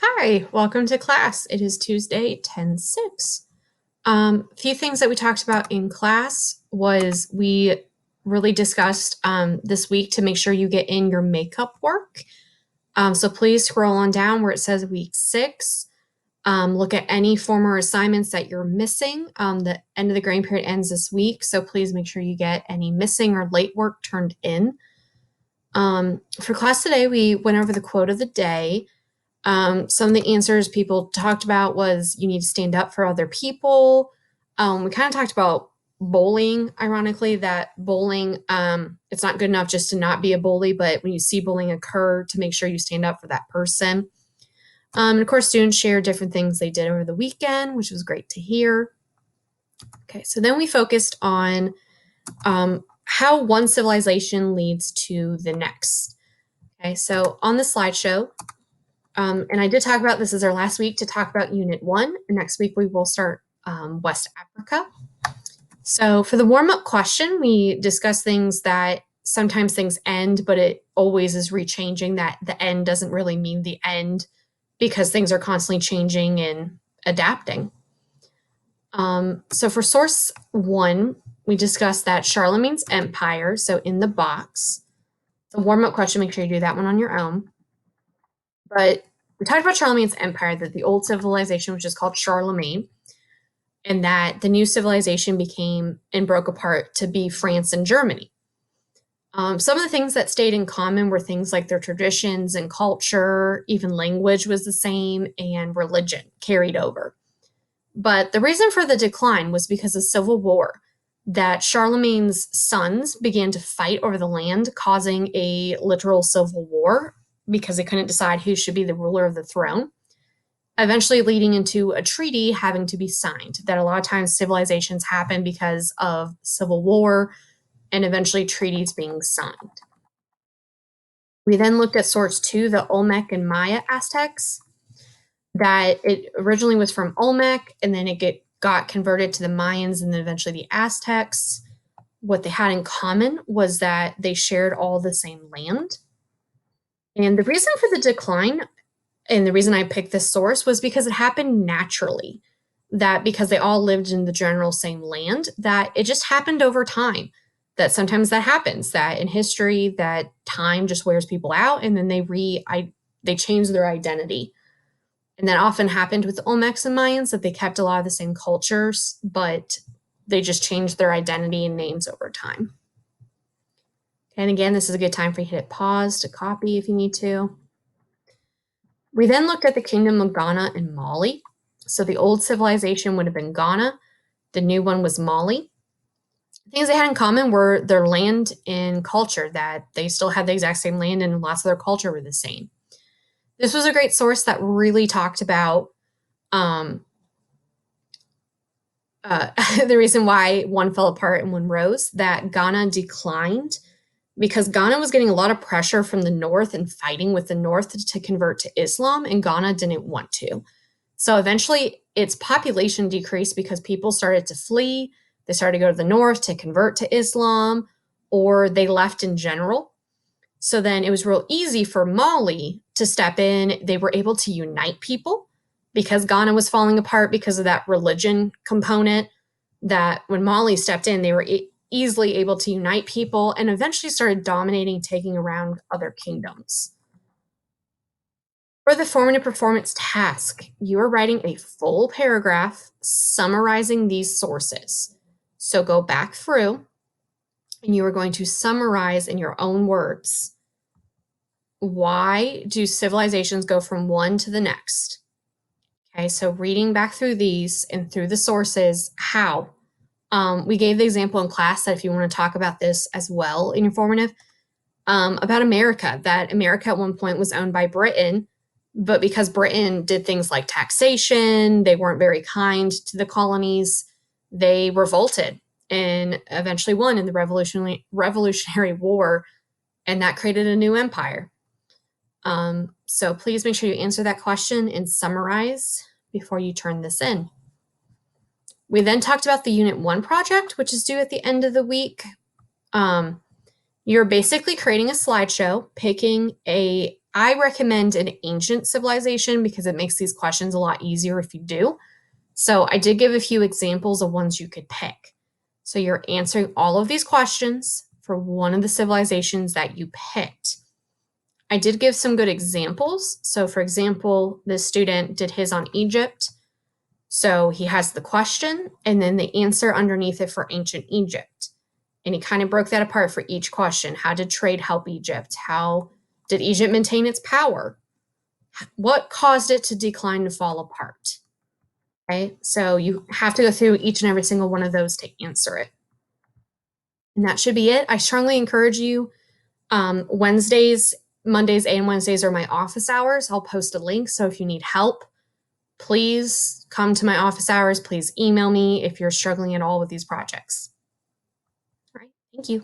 Hi, welcome to class. It is Tuesday, 10/6. A few things that we talked about in class was we really discussed this week to make sure you get in your makeup work. So please scroll on down where it says week 6. Look at any former assignments that you're missing. The end of the grading period ends this week, so please make sure you get any missing or late work turned in. For class today, we went over the quote of the day. Some of the answers people talked about was you need to stand up for other people. We kind of talked about bullying, ironically, that bullying, it's not good enough just to not be a bully, but when you see bullying occur, to make sure you stand up for that person. And of course, students share different things they did over the weekend, which was great to hear. Okay, so then we focused on how one civilization leads to the next. Okay, so on the slideshow, and I did talk about this as our last week to talk about Unit 1. And next week we will start West Africa. So for the warm-up question, we discussed things that sometimes things end, but it always is rechanging, that the end doesn't really mean the end because things are constantly changing and adapting. So for source 1, we discussed that Charlemagne's empire, so in the box. The warm-up question, make sure you do that one on your own. But we talked about Charlemagne's empire, that the old civilization was just called Charlemagne, and that the new civilization became and broke apart to be France and Germany. Some of the things that stayed in common were things like their traditions and culture, even language was the same, and religion carried over. But the reason for the decline was because of civil war, that Charlemagne's sons began to fight over the land, causing a literal civil war because they couldn't decide who should be the ruler of the throne, eventually leading into a treaty having to be signed. That a lot of times civilizations happen because of civil war and eventually treaties being signed. We then looked at source 2, the Olmec and Maya Aztecs, that it originally was from Olmec and then it got converted to the Mayans and then eventually the Aztecs. What they had in common was that they shared all the same land. And the reason for the decline, and the reason I picked this source, was because it happened naturally. That because they all lived in the general same land, that it just happened over time. That sometimes that happens, that in history, that time just wears people out and then they change their identity. And that often happened with the Olmecs and Mayans, that they kept a lot of the same cultures, but they just changed their identity and names over time. And again, this is a good time for you to hit pause to copy if you need to. We then looked at the kingdom of Ghana and Mali. So the old civilization would have been Ghana. The new one was Mali. Things they had in common were their land and culture, that they still had the exact same land and lots of their culture were the same. This was a great source that really talked about the reason why one fell apart and one rose, that Ghana declined because Ghana was getting a lot of pressure from the North and fighting with the North to convert to Islam, and Ghana didn't want to. So eventually its population decreased because people started to flee. They started to go to the North to convert to Islam, or they left in general. So then it was real easy for Mali to step in. They were able to unite people because Ghana was falling apart because of that religion component, that when Mali stepped in, they were easily able to unite people and eventually started dominating, taking around other kingdoms. For the formative performance task, you are writing a full paragraph summarizing these sources. So go back through and you are going to summarize in your own words. Why do civilizations go from one to the next? Okay, so reading back through these and through the sources, how? We gave the example in class that if you want to talk about this as well in your formative, about America, that America at one point was owned by Britain, but because Britain did things like taxation, they weren't very kind to the colonies, they revolted and eventually won in the Revolutionary War, and that created a new empire. So please make sure you answer that question and summarize before you turn this in. We then talked about the Unit 1 project, which is due at the end of the week. You're basically creating a slideshow, picking a I recommend an ancient civilization because it makes these questions a lot easier if you do. So I did give a few examples of ones you could pick. So you're answering all of these questions for one of the civilizations that you picked. I did give some good examples. So, for example, this student did his on Egypt. So he has the question and then the answer underneath it for ancient Egypt. And he kind of broke that apart for each question. How did trade help Egypt? How did Egypt maintain its power? What caused it to decline and fall apart? Okay, so you have to go through each and every single one of those to answer it. And that should be it. I strongly encourage you. Mondays and Wednesdays are my office hours. I'll post a link. So if you need help, please come to my office hours. Please email me if you're struggling at all with these projects. All right. Thank you.